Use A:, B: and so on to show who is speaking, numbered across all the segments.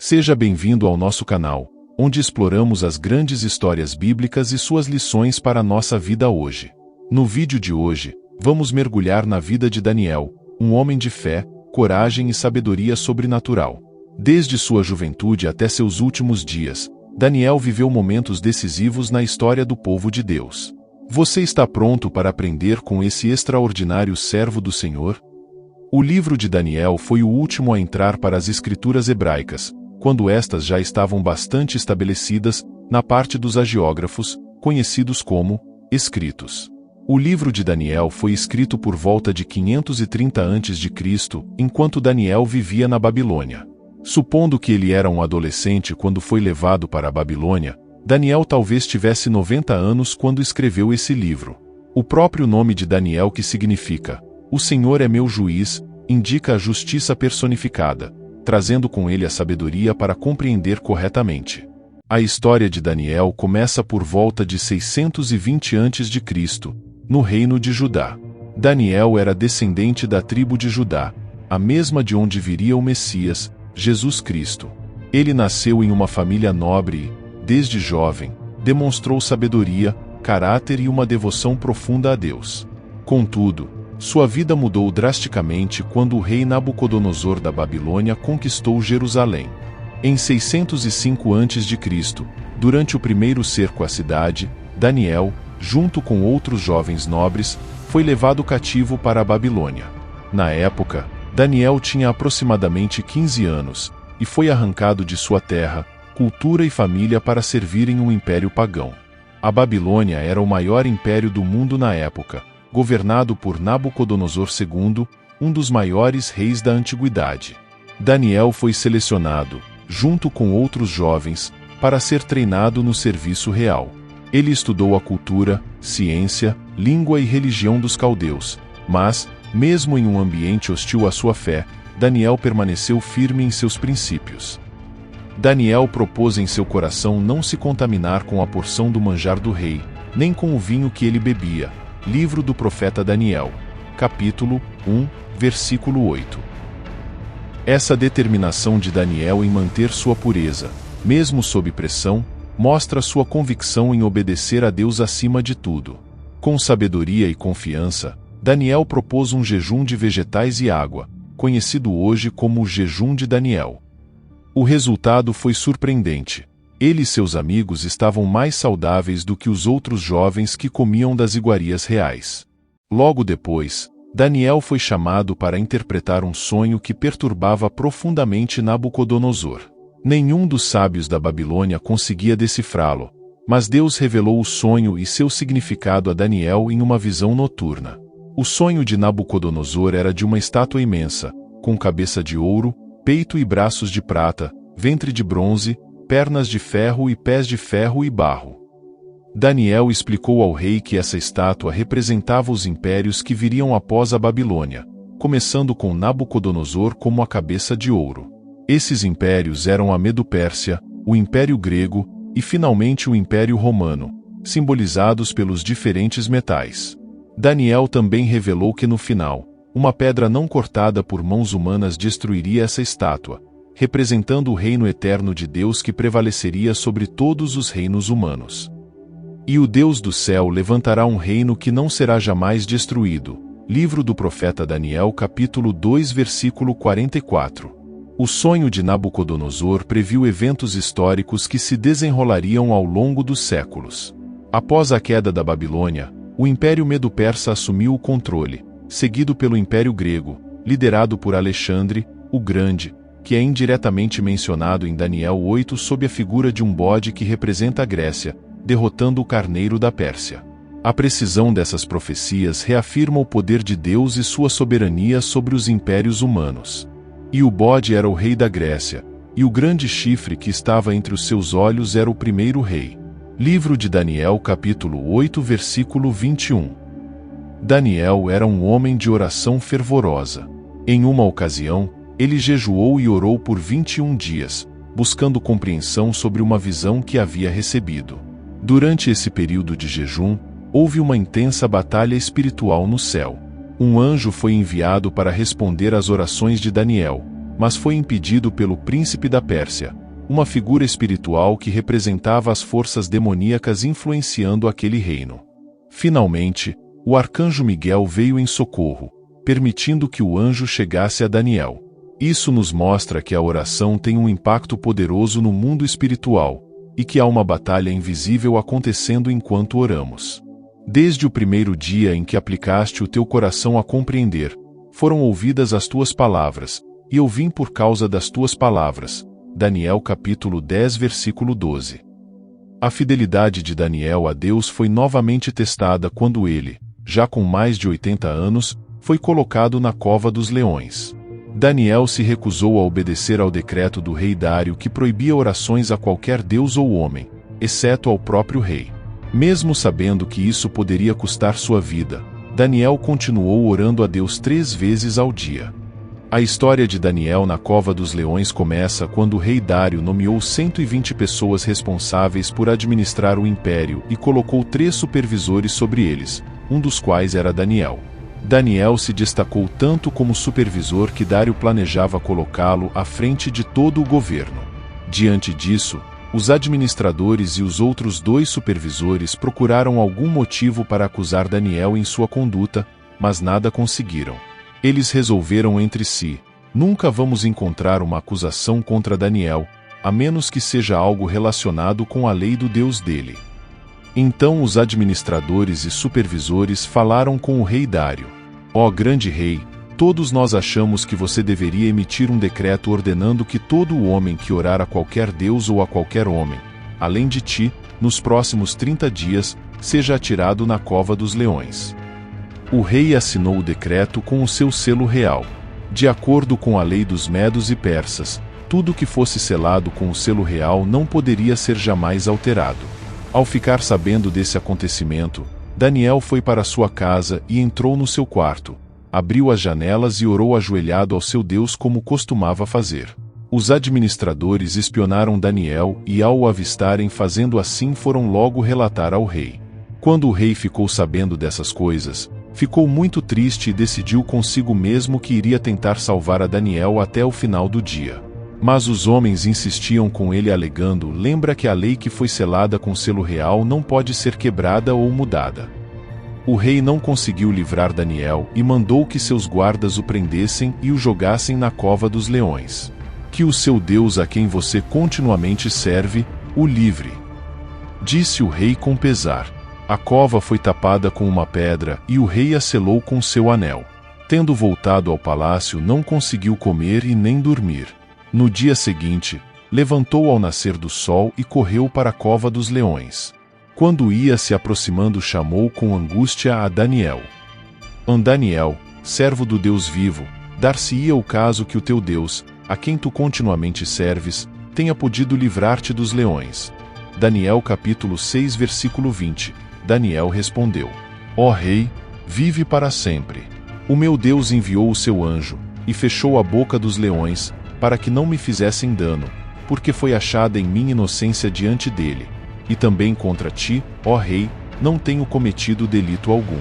A: Seja bem-vindo ao nosso canal, onde exploramos as grandes histórias bíblicas e suas lições para a nossa vida hoje. No vídeo de hoje, vamos mergulhar na vida de Daniel, um homem de fé, coragem e sabedoria sobrenatural. Desde sua juventude até seus últimos dias, Daniel viveu momentos decisivos na história do povo de Deus. Você está pronto para aprender com esse extraordinário servo do Senhor? O livro de Daniel foi o último a entrar para as escrituras hebraicas, quando estas já estavam bastante estabelecidas na parte dos hagiógrafos, conhecidos como escritos. O livro de Daniel foi escrito por volta de 530 a.C., enquanto Daniel vivia na Babilônia. Supondo que ele era um adolescente quando foi levado para a Babilônia, Daniel talvez tivesse 90 anos quando escreveu esse livro. O próprio nome de Daniel, que significa "O Senhor é meu juiz", indica a justiça personificada, trazendo com ele a sabedoria para compreender corretamente. A história de Daniel começa por volta de 620 a.C., no reino de Judá. Daniel era descendente da tribo de Judá, a mesma de onde viria o Messias, Jesus Cristo. Ele nasceu em uma família nobre e, desde jovem, demonstrou sabedoria, caráter e uma devoção profunda a Deus. Contudo, sua vida mudou drasticamente quando o rei Nabucodonosor da Babilônia conquistou Jerusalém. Em 605 a.C., durante o primeiro cerco à cidade, Daniel, junto com outros jovens nobres, foi levado cativo para a Babilônia. Na época, Daniel tinha aproximadamente 15 anos, e foi arrancado de sua terra, cultura e família para servir em um império pagão. A Babilônia era o maior império do mundo na época, governado por Nabucodonosor II, um dos maiores reis da antiguidade. Daniel foi selecionado, junto com outros jovens, para ser treinado no serviço real. Ele estudou a cultura, ciência, língua e religião dos caldeus, mas, mesmo em um ambiente hostil à sua fé, Daniel permaneceu firme em seus princípios. Daniel propôs em seu coração não se contaminar com a porção do manjar do rei, nem com o vinho que ele bebia. Livro do profeta Daniel, capítulo 1, versículo 8. Essa determinação de Daniel em manter sua pureza, mesmo sob pressão, mostra sua convicção em obedecer a Deus acima de tudo. Com sabedoria e confiança, Daniel propôs um jejum de vegetais e água, conhecido hoje como o jejum de Daniel. O resultado foi surpreendente. Ele e seus amigos estavam mais saudáveis do que os outros jovens que comiam das iguarias reais. Logo depois, Daniel foi chamado para interpretar um sonho que perturbava profundamente Nabucodonosor. Nenhum dos sábios da Babilônia conseguia decifrá-lo, mas Deus revelou o sonho e seu significado a Daniel em uma visão noturna. O sonho de Nabucodonosor era de uma estátua imensa, com cabeça de ouro, peito e braços de prata, ventre de bronze, pernas de ferro e pés de ferro e barro. Daniel explicou ao rei que essa estátua representava os impérios que viriam após a Babilônia, começando com Nabucodonosor como a cabeça de ouro. Esses impérios eram a Medo-Pérsia, o Império Grego e finalmente o Império Romano, simbolizados pelos diferentes metais. Daniel também revelou que no final, uma pedra não cortada por mãos humanas destruiria essa estátua, representando o reino eterno de Deus que prevaleceria sobre todos os reinos humanos. E o Deus do céu levantará um reino que não será jamais destruído. Livro do profeta Daniel, capítulo 2, versículo 44. O sonho de Nabucodonosor previu eventos históricos que se desenrolariam ao longo dos séculos. Após a queda da Babilônia, o Império Medo-Persa assumiu o controle, seguido pelo Império Grego, liderado por Alexandre, o Grande, que é indiretamente mencionado em Daniel 8 sob a figura de um bode que representa a Grécia, derrotando o carneiro da Pérsia. A precisão dessas profecias reafirma o poder de Deus e sua soberania sobre os impérios humanos. E o bode era o rei da Grécia, e o grande chifre que estava entre os seus olhos era o primeiro rei. Livro de Daniel, capítulo 8, versículo 21. Daniel era um homem de oração fervorosa. Em uma ocasião, ele jejuou e orou por 21 dias, buscando compreensão sobre uma visão que havia recebido. Durante esse período de jejum, houve uma intensa batalha espiritual no céu. Um anjo foi enviado para responder às orações de Daniel, mas foi impedido pelo príncipe da Pérsia, uma figura espiritual que representava as forças demoníacas influenciando aquele reino. Finalmente, o arcanjo Miguel veio em socorro, permitindo que o anjo chegasse a Daniel. Isso nos mostra que a oração tem um impacto poderoso no mundo espiritual, e que há uma batalha invisível acontecendo enquanto oramos. Desde o primeiro dia em que aplicaste o teu coração a compreender, foram ouvidas as tuas palavras, e eu vim por causa das tuas palavras. Daniel capítulo 10 versículo 12. A fidelidade de Daniel a Deus foi novamente testada quando ele, já com mais de 80 anos, foi colocado na cova dos leões. Daniel se recusou a obedecer ao decreto do rei Dário que proibia orações a qualquer deus ou homem, exceto ao próprio rei. Mesmo sabendo que isso poderia custar sua vida, Daniel continuou orando a Deus 3 vezes ao dia. A história de Daniel na cova dos leões começa quando o rei Dário nomeou 120 pessoas responsáveis por administrar o império e colocou 3 supervisores sobre eles, um dos quais era Daniel. Daniel se destacou tanto como supervisor que Dário planejava colocá-lo à frente de todo o governo. Diante disso, os administradores e os outros 2 supervisores procuraram algum motivo para acusar Daniel em sua conduta, mas nada conseguiram. Eles resolveram entre si: nunca vamos encontrar uma acusação contra Daniel, a menos que seja algo relacionado com a lei do Deus dele. Então os administradores e supervisores falaram com o rei Dário: ó grande rei, todos nós achamos que você deveria emitir um decreto ordenando que todo homem que orar a qualquer deus ou a qualquer homem, além de ti, nos próximos 30 dias, seja atirado na cova dos leões. O rei assinou o decreto com o seu selo real. De acordo com a lei dos medos e persas, tudo que fosse selado com o selo real não poderia ser jamais alterado. Ao ficar sabendo desse acontecimento, Daniel foi para sua casa e entrou no seu quarto, abriu as janelas e orou ajoelhado ao seu Deus como costumava fazer. Os administradores espionaram Daniel e, ao o avistarem fazendo assim, foram logo relatar ao rei. Quando o rei ficou sabendo dessas coisas, ficou muito triste e decidiu consigo mesmo que iria tentar salvar a Daniel até o final do dia. Mas os homens insistiam com ele alegando: lembra que a lei que foi selada com selo real não pode ser quebrada ou mudada. O rei não conseguiu livrar Daniel e mandou que seus guardas o prendessem e o jogassem na cova dos leões. Que o seu Deus, a quem você continuamente serve, o livre. Disse o rei com pesar. A cova foi tapada com uma pedra e o rei a selou com seu anel. Tendo voltado ao palácio, não conseguiu comer e nem dormir. No dia seguinte, levantou ao nascer do sol e correu para a cova dos leões. Quando ia se aproximando, chamou com angústia a Daniel. Daniel, servo do Deus vivo, dar-se-ia o caso que o teu Deus, a quem tu continuamente serves, tenha podido livrar-te dos leões. Daniel capítulo 6 versículo 20. Daniel respondeu: ó rei, vive para sempre. O meu Deus enviou o seu anjo, e fechou a boca dos leões, para que não me fizessem dano, porque foi achada em mim inocência diante dele. E também contra ti, ó rei, não tenho cometido delito algum.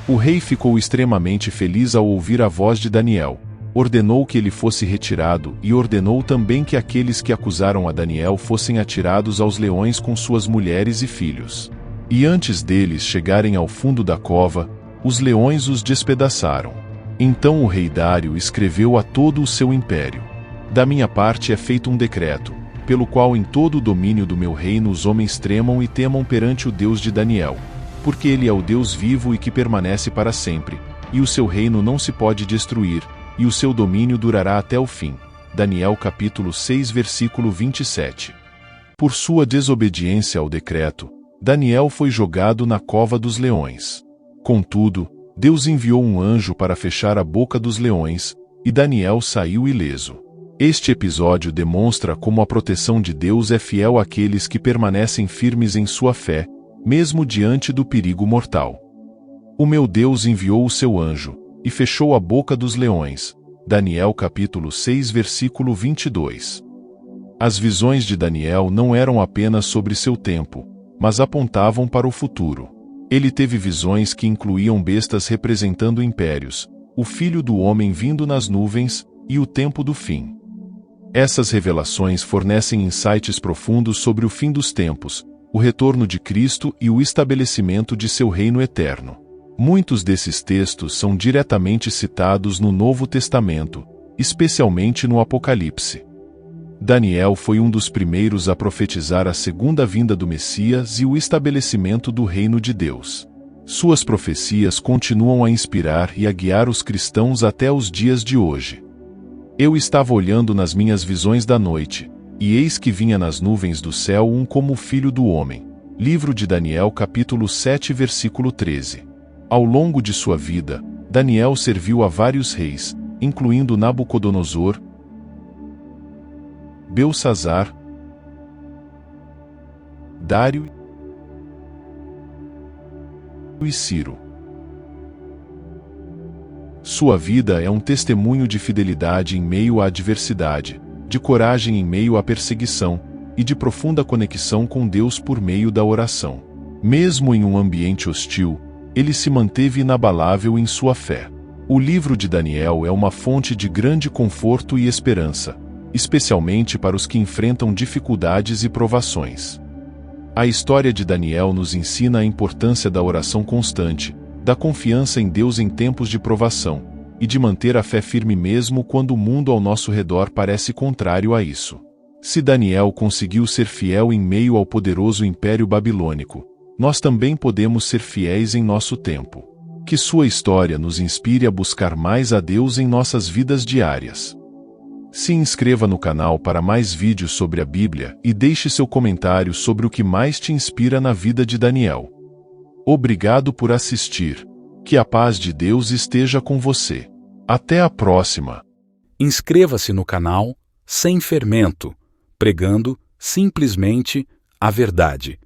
A: O rei ficou extremamente feliz ao ouvir a voz de Daniel. Ordenou que ele fosse retirado e ordenou também que aqueles que acusaram a Daniel fossem atirados aos leões com suas mulheres e filhos. E antes deles chegarem ao fundo da cova, os leões os despedaçaram. Então o rei Dário escreveu a todo o seu império: da minha parte é feito um decreto, pelo qual em todo o domínio do meu reino os homens tremam e temam perante o Deus de Daniel, porque ele é o Deus vivo e que permanece para sempre, e o seu reino não se pode destruir, e o seu domínio durará até o fim. Daniel capítulo 6 versículo 27. Por sua desobediência ao decreto, Daniel foi jogado na cova dos leões. Contudo, Deus enviou um anjo para fechar a boca dos leões, e Daniel saiu ileso. Este episódio demonstra como a proteção de Deus é fiel àqueles que permanecem firmes em sua fé, mesmo diante do perigo mortal. O meu Deus enviou o seu anjo, e fechou a boca dos leões. Daniel capítulo 6 versículo 22. As visões de Daniel não eram apenas sobre seu tempo, mas apontavam para o futuro. Ele teve visões que incluíam bestas representando impérios, o filho do homem vindo nas nuvens, e o tempo do fim. Essas revelações fornecem insights profundos sobre o fim dos tempos, o retorno de Cristo e o estabelecimento de seu reino eterno. Muitos desses textos são diretamente citados no Novo Testamento, especialmente no Apocalipse. Daniel foi um dos primeiros a profetizar a segunda vinda do Messias e o estabelecimento do reino de Deus. Suas profecias continuam a inspirar e a guiar os cristãos até os dias de hoje. Eu estava olhando nas minhas visões da noite, e eis que vinha nas nuvens do céu um como o Filho do Homem. Livro de Daniel capítulo 7 versículo 13. Ao longo de sua vida, Daniel serviu a vários reis, incluindo Nabucodonosor, Belsazar, Dário e Ciro. Sua vida é um testemunho de fidelidade em meio à adversidade, de coragem em meio à perseguição, e de profunda conexão com Deus por meio da oração. Mesmo em um ambiente hostil, ele se manteve inabalável em sua fé. O livro de Daniel é uma fonte de grande conforto e esperança, especialmente para os que enfrentam dificuldades e provações. A história de Daniel nos ensina a importância da oração constante, da confiança em Deus em tempos de provação, e de manter a fé firme mesmo quando o mundo ao nosso redor parece contrário a isso. Se Daniel conseguiu ser fiel em meio ao poderoso Império Babilônico, nós também podemos ser fiéis em nosso tempo. Que sua história nos inspire a buscar mais a Deus em nossas vidas diárias. Se inscreva no canal para mais vídeos sobre a Bíblia e deixe seu comentário sobre o que mais te inspira na vida de Daniel. Obrigado por assistir. Que a paz de Deus esteja com você. Até a próxima.
B: Inscreva-se no canal Sem Fermento, pregando simplesmente a verdade.